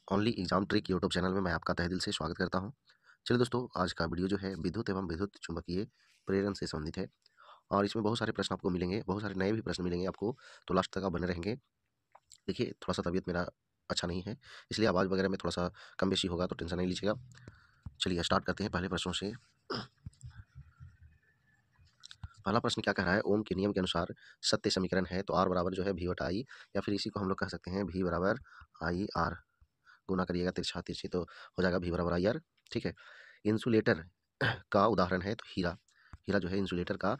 Only exam trick YouTube channel में मैं आपका तहे दिल से स्वागत करता हूं। चलिए दोस्तों, आज का वीडियो जो है विद्युत एवं विद्युत चुम्बकीय प्रेरण से संबंधित है और इसमें बहुत सारे प्रश्न आपको मिलेंगे, बहुत सारे नए भी प्रश्न मिलेंगे आपको, तो लास्ट तक आप बने रहेंगे। देखिए, थोड़ा सा तबीयत मेरा अच्छा नहीं है, इसलिए आवाज़ वगैरह में थोड़ा सा कम बेशी होगा तो टेंशन नहीं लीजिएगा। चलिए स्टार्ट करते हैं पहले प्रश्नों से। पहला प्रश्न क्या कह रहा है, ओम के नियम के अनुसार सत्य समीकरण है तो आर बराबर जो है वी बटा आई, या फिर इसी को हम लोग कह सकते हैं वी बराबर आई आर। गुना करिएगा तिरछा तिरछी तो हो जाएगा वी बराबर आई आर। ठीक है। इंसुलेटर का उदाहरण है तो हीरा। हीरा जो है इंसुलेटर का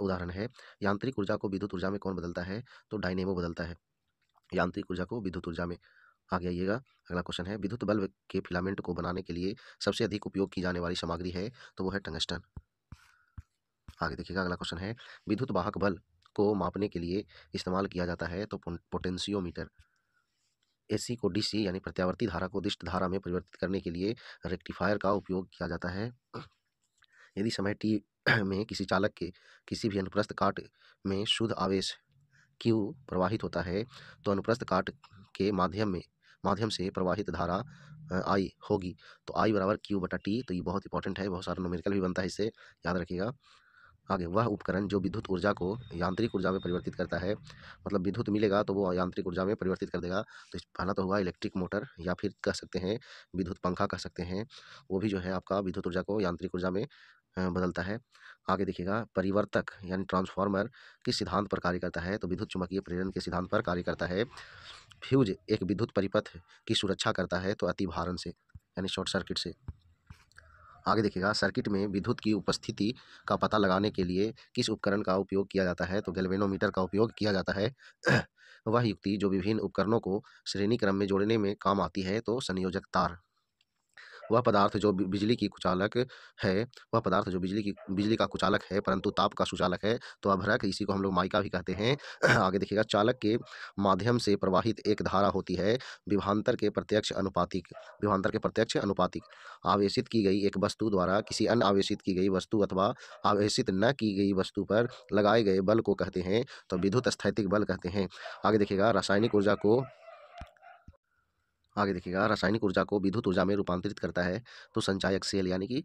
उदाहरण है। यांत्रिक ऊर्जा को विद्युत ऊर्जा में कौन बदलता है, तो डायनेमो बदलता है यांत्रिक ऊर्जा को विद्युत ऊर्जा में। आगे आइएगा, अगला क्वेश्चन है, विद्युत बल्ब के फिलामेंट को बनाने के लिए सबसे अधिक उपयोग की जाने वाली सामग्री है, तो वो है टंगस्टन। आगे देखिएगा, अगला क्वेश्चन है, विद्युत वाहक बल को मापने के लिए इस्तेमाल किया जाता है तो पोटेंशियोमीटर। एसी को डीसी यानी प्रत्यावर्ती धारा को दिष्ट धारा में परिवर्तित करने के लिए रेक्टिफायर का उपयोग किया जाता है। यदि समय टी में किसी चालक के किसी भी अनुप्रस्थ काट में शुद्ध आवेश Q प्रवाहित होता है तो अनुप्रस्थ काट के माध्यम से प्रवाहित धारा I होगी, तो I बराबर Q बटा T। तो ये बहुत इंपॉर्टेंट है, बहुत सारा न्यूमेरिकल भी बनता है इससे, याद रखिएगा। आगे, वह उपकरण जो विद्युत ऊर्जा को यांत्रिक ऊर्जा में परिवर्तित करता है, मतलब विद्युत मिलेगा तो वो यांत्रिक ऊर्जा में परिवर्तित कर देगा। तो पहला तो हुआ इलेक्ट्रिक मोटर, या फिर कह सकते हैं विद्युत पंखा कह सकते हैं, वो भी जो है आपका विद्युत ऊर्जा को यांत्रिक ऊर्जा में बदलता है। आगे देखिएगा, परिवर्तक यानी ट्रांसफार्मर किस सिद्धांत पर कार्य करता है, तो विद्युत चुम्बकीय प्रेरण के सिद्धांत पर कार्य करता है। फ्यूज एक विद्युत परिपथ की सुरक्षा करता है तो अतिभारण से यानी शॉर्ट सर्किट से। आगे देखिएगा, सर्किट में विद्युत की उपस्थिति का पता लगाने के लिए किस उपकरण का उपयोग किया जाता है, तो गैल्वेनोमीटर का उपयोग किया जाता है। वह युक्ति जो विभिन्न उपकरणों को श्रेणी क्रम में जोड़ने में काम आती है, तो संयोजक तार। वह पदार्थ जो बिजली की कुचालक है, वह पदार्थ जो बिजली का कुचालक है परंतु ताप का सुचालक है, तो अभ्रक, इसी को हम लोग माइका भी कहते हैं। आगे देखिएगा, चालक के माध्यम से प्रवाहित एक धारा होती है विभवांतर के प्रत्यक्ष अनुपातिक। आवेशित की गई एक वस्तु द्वारा किसी अन्य आवेशित की गई वस्तु अथवा आवेशित न की गई वस्तु पर लगाए गए बल को कहते हैं, तो विद्युत स्थैतिक बल कहते हैं। आगे देखिएगा, रासायनिक ऊर्जा को विद्युत ऊर्जा में रूपांतरित करता है तो संचायक सेल यानी कि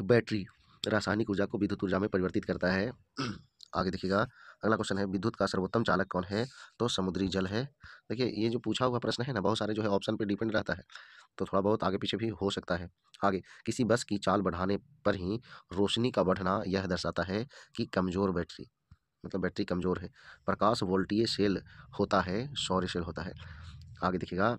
बैटरी रासायनिक ऊर्जा को विद्युत ऊर्जा में परिवर्तित करता है। आगे देखिएगा, अगला क्वेश्चन है, विद्युत का सर्वोत्तम चालक कौन है, तो समुद्री जल है। देखिए, ये जो पूछा हुआ प्रश्न है ना, बहुत सारे जो है ऑप्शन पे डिपेंड रहता है, तो थोड़ा बहुत आगे पीछे भी हो सकता है। आगे, किसी बस की चाल बढ़ाने पर ही रोशनी का बढ़ना यह दर्शाता है कि कमजोर बैटरी, मतलब बैटरी कमजोर है। प्रकाश वोल्टीय सेल होता है, सौर सेल होता है। आगे देखिएगा,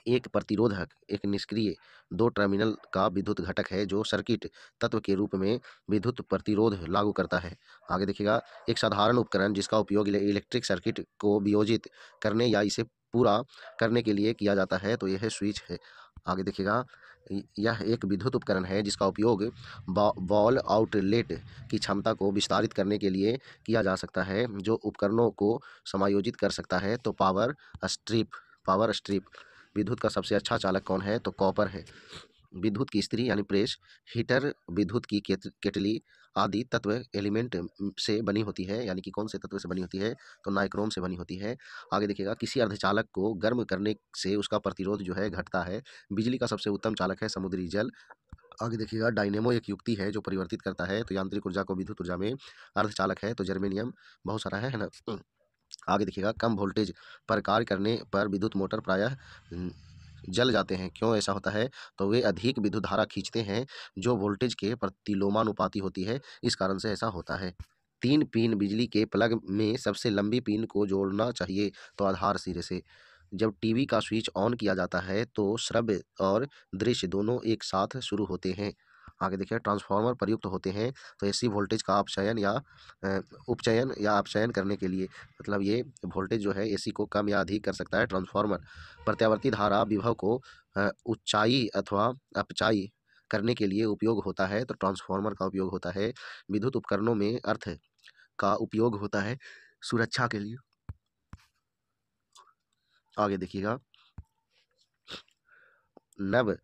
एक प्रतिरोधक एक निष्क्रिय दो टर्मिनल का विद्युत घटक है जो सर्किट तत्व के रूप में विद्युत प्रतिरोध लागू करता है। आगे देखिएगा, एक साधारण उपकरण जिसका उपयोग इलेक्ट्रिक सर्किट को वियोजित करने या इसे पूरा करने के लिए किया जाता है, तो यह स्विच है। आगे देखिएगा, यह एक विद्युत उपकरण है जिसका उपयोग वॉल आउटलेट की क्षमता को विस्तारित करने के लिए किया जा सकता है, जो उपकरणों को समायोजित कर सकता है, तो पावर स्ट्रिप। विद्युत का सबसे अच्छा चालक कौन है, तो कॉपर है। विद्युत की स्त्री यानी प्रेस, हीटर, विद्युत की केटली आदि तत्व एलिमेंट से बनी होती है, यानी कि कौन से तत्व से बनी होती है, तो नाइक्रोम से बनी होती है। आगे देखिएगा, किसी अर्धचालक को गर्म करने से उसका प्रतिरोध जो है घटता है। बिजली का सबसे उत्तम चालक है समुद्री जल। आगे देखिएगा, डायनेमो एक युक्ति है जो परिवर्तित करता है तो यांत्रिक ऊर्जा को विद्युत ऊर्जा में। अर्धचालक है तो जर्मेनियम, बहुत सारा है ना। आगे देखिएगा, कम वोल्टेज पर कार्य करने पर विद्युत मोटर प्रायः जल जाते हैं, क्यों ऐसा होता है, तो वे अधिक विद्युत धारा खींचते हैं जो वोल्टेज के प्रतिलोमानुपाती होती है, इस कारण से ऐसा होता है। 3 पिन बिजली के प्लग में सबसे लंबी पिन को जोड़ना चाहिए, तो आधार सिरे से। जब टीवी का स्विच ऑन किया जाता है तो श्रव्य और दृश्य दोनों एक साथ शुरू होते हैं। आगे देखिए, ट्रांसफार्मर प्रयुक्त होते हैं तो एसी वोल्टेज का उपचयन या अपचयन करने के लिए, मतलब ये वोल्टेज जो है एसी को कम या अधिक कर सकता है ट्रांसफार्मर। प्रत्यावर्ती धारा विभव को ऊंचाई अथवा अपचाई करने के लिए उपयोग होता है, तो ट्रांसफार्मर का उपयोग होता है। विद्युत उपकरणों में अर्थ का उपयोग होता है सुरक्षा के लिए। आगे देखिएगा, नव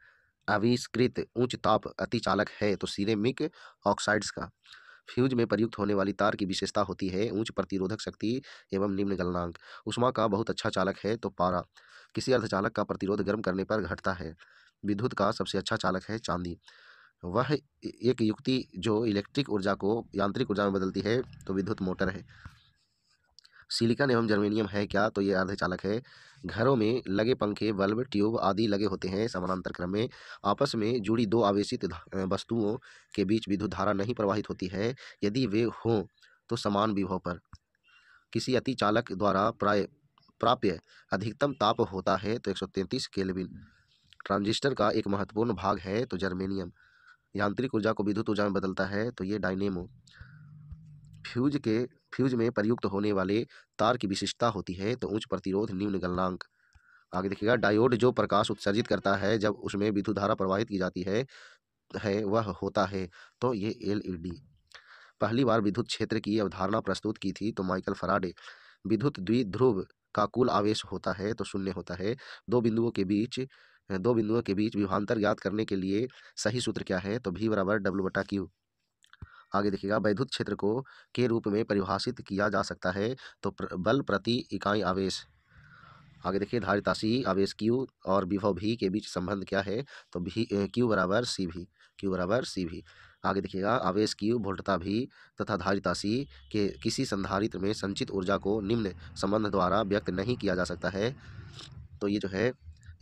आविष्कृत उच्च ताप अतिचालक है तो सिरेमिक ऑक्साइड्स का। फ्यूज में प्रयुक्त होने वाली तार की विशेषता होती है उच्च प्रतिरोधक शक्ति एवं निम्न गलनांक। ऊष्मा का बहुत अच्छा चालक है तो पारा। किसी अर्धचालक का प्रतिरोध गर्म करने पर घटता है। विद्युत का सबसे अच्छा चालक है चांदी। वह एक युक्ति जो इलेक्ट्रिक ऊर्जा को यांत्रिक ऊर्जा में बदलती है तो विद्युत मोटर है। सिलिकॉन एवं जर्मेनियम है क्या, तो ये अर्धचालक है। घरों में लगे पंखे, बल्ब, ट्यूब आदि लगे होते हैं समानांतर क्रम में। आपस में जुड़ी दो आवेशित वस्तुओं के बीच विद्युत धारा नहीं प्रवाहित होती है यदि वे हों तो समान विभव पर। किसी अति चालक द्वारा प्राप्य अधिकतम ताप होता है तो 133 केल्विन। ट्रांजिस्टर का एक महत्वपूर्ण भाग है तो जर्मेनियम। यांत्रिक ऊर्जा को विद्युत ऊर्जा में बदलता है तो ये डायनेमो। फ्यूज में प्रयुक्त होने वाले तार की विशिष्टता होती है तो उच्च प्रतिरोध निम्न गलनांक। आगे देखिएगा, डायोड जो प्रकाश उत्सर्जित करता है जब उसमें विद्युत धारा प्रवाहित की जाती है वह होता है तो ये एलईडी। पहली बार विद्युत क्षेत्र की अवधारणा प्रस्तुत की थी तो माइकल फराडे। विद्युत द्विध्रुव का कुल आवेश होता है तो शून्य होता है। दो बिंदुओं के बीच विभवांतर ज्ञात करने के लिए सही सूत्र क्या है, तो V बराबर W/Q। आगे देखिएगा, वैद्युत क्षेत्र को के रूप में परिभाषित किया जा सकता है तो बल प्रति इकाई आवेश। आगे देखिए, धारिता C, आवेश Q और विभव V के बीच संबंध क्या है, तो Q बराबर CV। Q बराबर CV। आगे देखिएगा, आवेश Q, वोल्टता V तथा धारिता C के किसी संधारित्र में संचित ऊर्जा को निम्न संबंध द्वारा व्यक्त नहीं किया जा सकता है, तो ये जो है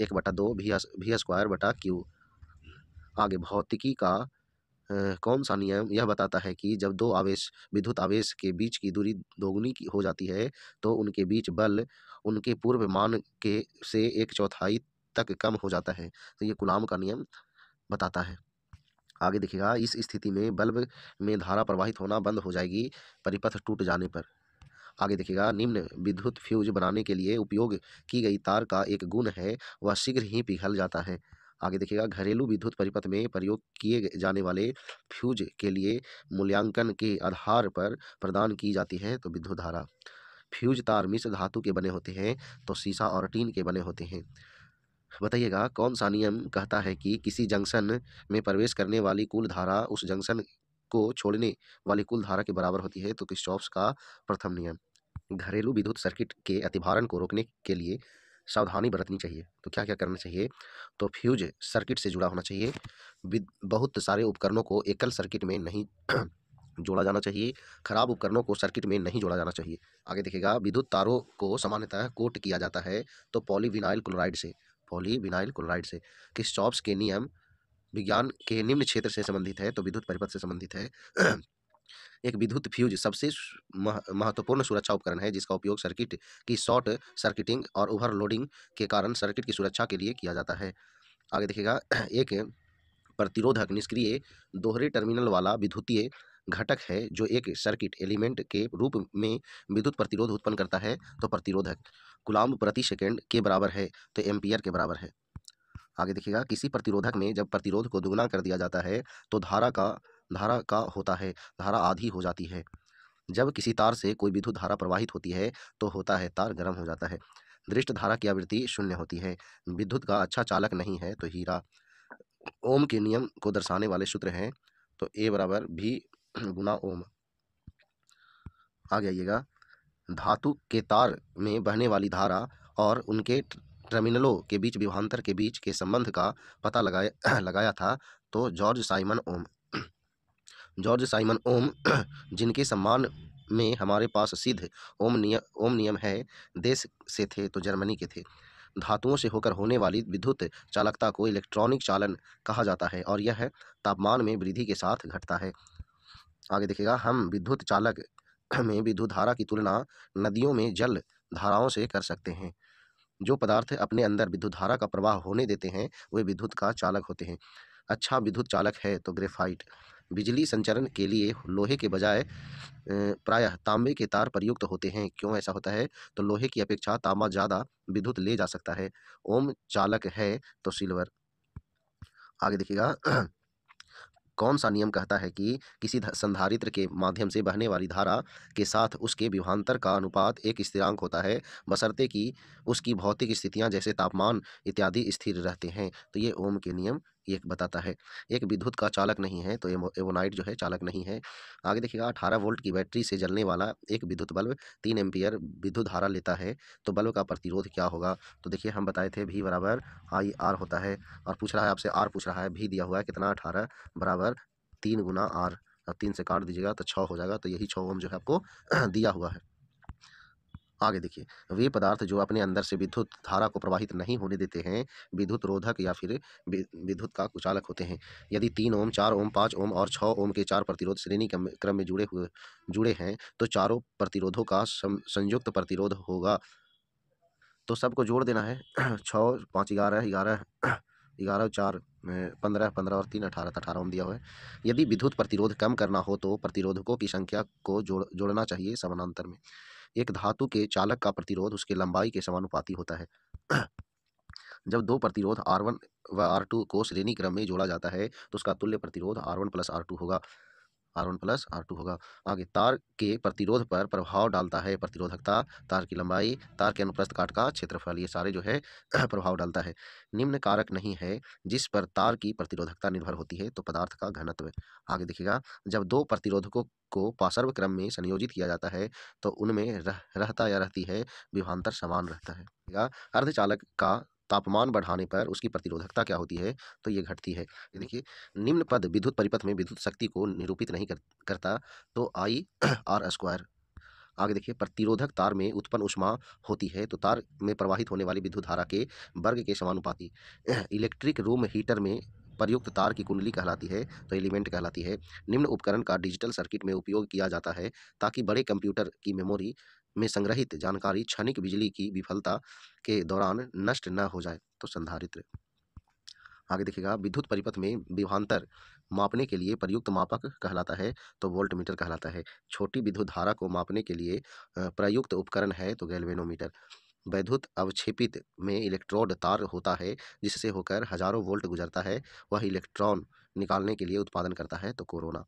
1/2 V²/Q। आगे भौतिकी का कौन सा नियम यह बताता है कि जब दो विद्युत आवेश के बीच की दूरी दोगुनी हो जाती है तो उनके बीच बल उनके पूर्व मान के से 1/4 तक कम हो जाता है, तो ये कूलाम का नियम बताता है। आगे देखिएगा, इस स्थिति में बल्ब में धारा प्रवाहित होना बंद हो जाएगी परिपथ टूट जाने पर। आगे देखिएगा, निम्न विद्युत फ्यूज बनाने के लिए उपयोग की गई तार का एक गुण है वह शीघ्र ही पिघल जाता है। आगे देखिएगा, घरेलू विद्युत परिपथ में प्रयोग किए जाने वाले फ्यूज के लिए मूल्यांकन के आधार पर प्रदान की जाती है तो विद्युत धारा। फ्यूज तार मिश्र धातु के बने होते हैं तो सीसा और टीन के बने होते हैं। बताइएगा, कौन सा नियम कहता है कि किसी जंक्शन में प्रवेश करने वाली कुल धारा उस जंक्शन को छोड़ने वाली कुल धारा के बराबर होती है, तो किरचॉफ का प्रथम नियम। घरेलू विद्युत सर्किट के अतिभारण को रोकने के लिए सावधानी बरतनी चाहिए, तो क्या क्या करना चाहिए, तो फ्यूज सर्किट से जुड़ा होना चाहिए। बहुत सारे उपकरणों को एकल सर्किट में नहीं जोड़ा जाना चाहिए। खराब उपकरणों को सर्किट में नहीं जोड़ा जाना चाहिए। आगे देखिएगा, विद्युत तारों को सामान्यतः कोट किया जाता है तो पॉलीविनाइल क्लोराइड से। किरचॉफ के नियम विज्ञान के निम्न क्षेत्र से संबंधित है तो विद्युत परिपथ से संबंधित है। एक विद्युत फ्यूज सबसे महत्वपूर्ण सुरक्षा उपकरण है जिसका उपयोग सर्किट की शॉर्ट सर्किटिंग और ओवरलोडिंग के कारण सर्किट की सुरक्षा के लिए किया जाता है। आगे देखिएगा, एक प्रतिरोधक निष्क्रिय दोहरे टर्मिनल वाला विद्युतीय घटक है जो एक सर्किट एलिमेंट के रूप में विद्युत प्रतिरोध उत्पन्न करता है तो प्रतिरोधक कूलाम्ब प्रति सेकंड के बराबर है तो एम्पियर के बराबर है। आगे देखिएगा, किसी प्रतिरोधक में जब प्रतिरोध को दुगुना कर दिया जाता है तो धारा का होता है, धारा आधी हो जाती है। जब किसी तार से कोई विद्युत धारा प्रवाहित होती है तो होता है तार गर्म हो जाता है। दृष्ट धारा की आवृत्ति 0 होती है। विद्युत का अच्छा चालक नहीं है तो हीरा। ओम के नियम को दर्शाने वाले सूत्र हैं तो A बराबर V गुना ओम। आगे आइएगा, धातु के तार में बहने वाली धारा और उनके टर्मिनलों के बीच विभवांतर के बीच के संबंध का पता लगाया था तो जॉर्ज साइमन ओम जिनके सम्मान में हमारे पास सिद्ध ओम नियम है देश से थे तो जर्मनी के थे। धातुओं से होकर होने वाली विद्युत चालकता को इलेक्ट्रॉनिक चालन कहा जाता है और यह तापमान में वृद्धि के साथ घटता है। आगे देखिएगा, हम विद्युत चालक में विद्युत धारा की तुलना नदियों में जल धाराओं से कर सकते हैं। जो पदार्थ अपने अंदर विद्युत धारा का प्रवाह होने देते हैं वे विद्युत का चालक होते हैं। अच्छा विद्युत चालक है तो ग्रेफाइट। बिजली संचरण के लिए लोहे के बजाय प्रायः तांबे के तार प्रयुक्त होते हैं। क्यों ऐसा होता है, तो लोहे की अपेक्षा तांबा ज़्यादा विद्युत ले जा सकता है। ओम चालक है तो सिल्वर। आगे देखिएगा, कौन सा नियम कहता है कि किसी संधारित्र के माध्यम से बहने वाली धारा के साथ उसके विभवांतर का अनुपात एक स्थिरांक होता है बशर्ते कि उसकी भौतिक स्थितियां जैसे तापमान इत्यादि स्थिर रहते हैं, तो ये ओम के नियम ये बताता है। एक विद्युत का चालक नहीं है, तो एवोनाइट जो है चालक नहीं है। आगे देखिएगा 18 वोल्ट की बैटरी से जलने वाला एक विद्युत बल्ब 3 एम्पीयर विद्युत धारा लेता है, तो बल्ब का प्रतिरोध क्या होगा? तो देखिए हम बताए थे V बराबर आई आर होता है, और पूछ रहा है आपसे आर पूछ रहा है, V दिया हुआ है कितना 18 बराबर 3 गुना आर। अब 3 से काट दीजिएगा तो 6 हो जाएगा, तो यही 6 ओम जो है आपको दिया हुआ है। आगे देखिए, वे पदार्थ जो अपने अंदर से विद्युत धारा को प्रवाहित नहीं होने देते हैं, विद्युत रोधक या फिर विद्युत का कुचालक होते हैं। यदि 3 ओम, 4 ओम, 5 ओम और 6 ओम के 4 प्रतिरोध श्रेणी क्रम में जुड़े हैं, तो चारों प्रतिरोधों का संयुक्त प्रतिरोध होगा। तो सबको जोड़ देना है। 6 5 11 11 11 4 15 15 और 3 18, 18 ओम दिया हुआ है। यदि विद्युत प्रतिरोध कम करना हो तो प्रतिरोधकों की संख्या को जोड़ना चाहिए समानांतर में। एक धातु के चालक का प्रतिरोध उसके लंबाई के समानुपाती होता है। जब दो प्रतिरोध R1 व R2 को श्रेणी क्रम में जोड़ा जाता है, तो उसका तुल्य प्रतिरोध R1 प्लस R2 होगा। R1 प्लस R2 होगा। आगे तार के प्रतिरोध पर प्रभाव डालता है प्रतिरोधकता, तार की लंबाई, तार के अनुप्रस्थ काट का क्षेत्रफल, ये सारे जो है प्रभाव डालता है। निम्न कारक नहीं है जिस पर तार की प्रतिरोधकता निर्भर होती है, तो पदार्थ का घनत्व। आगे देखिएगा, जब दो प्रतिरोधकों को पार्श्व क्रम में संयोजित किया जाता है, तो उनमें रहता या रहती है विभवांतर समान रहता है। अर्धचालक का तापमान बढ़ाने पर उसकी प्रतिरोधकता क्या होती है? तो ये घटती है। ये देखिए, निम्न पद विद्युत परिपथ में विद्युत शक्ति को निरूपित नहीं करता, तो आई आर स्क्वायर। आगे देखिए, प्रतिरोधक तार में उत्पन्न ऊष्मा होती है, तो तार में प्रवाहित होने वाली विद्युत धारा के वर्ग के समानुपाती। इलेक्ट्रिक रूम हीटर में प्रयुक्त तार की कुंडली कहलाती है, तो एलिमेंट कहलाती है। निम्न उपकरण का डिजिटल सर्किट में उपयोग किया जाता है, ताकि बड़े कंप्यूटर की मेमोरी में संग्रहित जानकारी क्षणिक बिजली की विफलता के दौरान नष्ट न हो जाए, तो संधारित्र। आगे देखिएगा, विद्युत परिपथ में विभवांतर मापने के लिए प्रयुक्त मापक कहलाता है, तो वोल्टमीटर कहलाता है। छोटी विद्युत धारा को मापने के लिए प्रयुक्त उपकरण है, तो गैल्वेनोमीटर। वैद्युत अवक्षेपित में इलेक्ट्रोड तार होता है, जिससे होकर हजारों वोल्ट गुजरता है, वह इलेक्ट्रॉन निकालने के लिए उत्पादन करता है, तो कोरोना।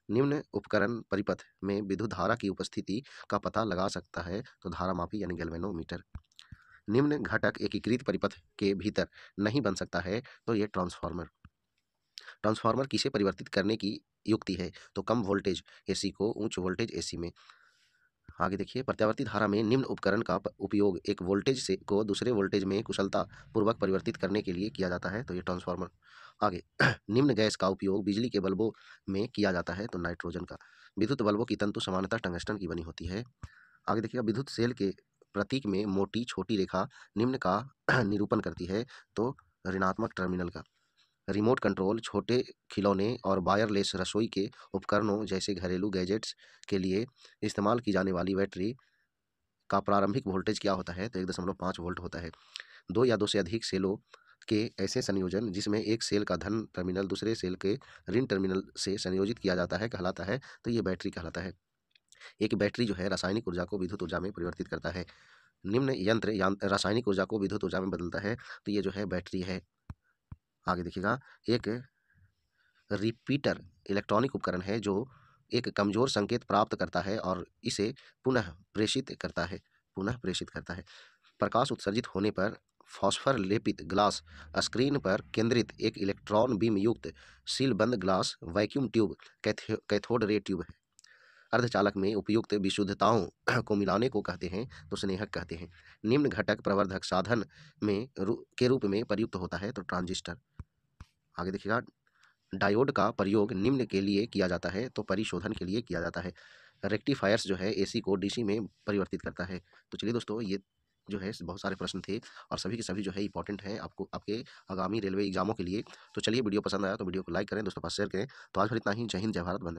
निम्न उपकरण परिपथ में विद्युत धारा की उपस्थिति का पता लगा सकता है, तो धारामापी यानी गैल्वेनोमीटर। निम्न घटक एकीकृत परिपथ के भीतर नहीं बन सकता है, तो ये ट्रांसफार्मर। ट्रांसफार्मर किसे परिवर्तित करने की युक्ति है? तो कम वोल्टेज एसी को उच्च वोल्टेज एसी में। आगे देखिए, प्रत्यावर्ती धारा में निम्न उपकरण का उपयोग एक वोल्टेज से को दूसरे वोल्टेज में कुशलता पूर्वक परिवर्तित करने के लिए किया जाता है, तो ये ट्रांसफार्मर। आगे निम्न गैस का उपयोग बिजली के बल्बों में किया जाता है, तो नाइट्रोजन का। विद्युत बल्बों की तंतु सामान्यतः टंगस्टन की बनी होती है। आगे देखिएगा, विद्युत सेल के प्रतीक में मोटी छोटी रेखा निम्न का निरूपण करती है, तो ऋणात्मक टर्मिनल का। रिमोट कंट्रोल छोटे खिलौने और वायरलेस रसोई के उपकरणों जैसे घरेलू गैजेट्स के लिए इस्तेमाल की जाने वाली बैटरी का प्रारंभिक वोल्टेज क्या होता है? तो 1.5 वोल्ट होता है। दो या दो से अधिक सेलों के ऐसे संयोजन जिसमें एक सेल का धन टर्मिनल दूसरे सेल के ऋण टर्मिनल से संयोजित किया जाता है कहलाता है, तो ये बैटरी कहलाता है। एक बैटरी जो है रासायनिक ऊर्जा को विद्युत ऊर्जा में परिवर्तित करता है। निम्न यंत्र रासायनिक ऊर्जा को विद्युत ऊर्जा में बदलता है, तो ये जो है बैटरी है। आगे देखिएगा, एक रिपीटर इलेक्ट्रॉनिक उपकरण है जो एक कमजोर संकेत प्राप्त करता है और इसे पुनः प्रेषित करता है। पुनः प्रेषित करता है। प्रकाश उत्सर्जित होने पर फॉस्फर लेपित ग्लास स्क्रीन पर केंद्रित एक इलेक्ट्रॉन बीम युक्त सीलबंद glass vacuum tube cathode ray tube है। अर्धचालक में उपयुक्त विशुद्धताओं को मिलाने को कहते हैं, तो स्नेहक कहते हैं। निम्न घटक प्रवर्धक साधन में के रूप में प्रयुक्त होता है, तो ट्रांजिस्टर। आगे देखिएगा, डायोड का प्रयोग निम्न के लिए किया जाता है, तो परिशोधन के लिए किया जाता है। रेक्टिफायर्स जो है एसी को डीसी में परिवर्तित करता है। तो चलिए दोस्तों, ये जो है बहुत सारे प्रश्न थे और सभी के सभी जो है इंपॉर्टेंट हैं आपको आपके आगामी रेलवे एग्जामों के लिए। तो चलिए, वीडियो पसंद आया तो वीडियो को लाइक करें, दोस्तों पास शेयर करें। तो आज फिर इतना ही। जय हिंद, जय भारत, वंदे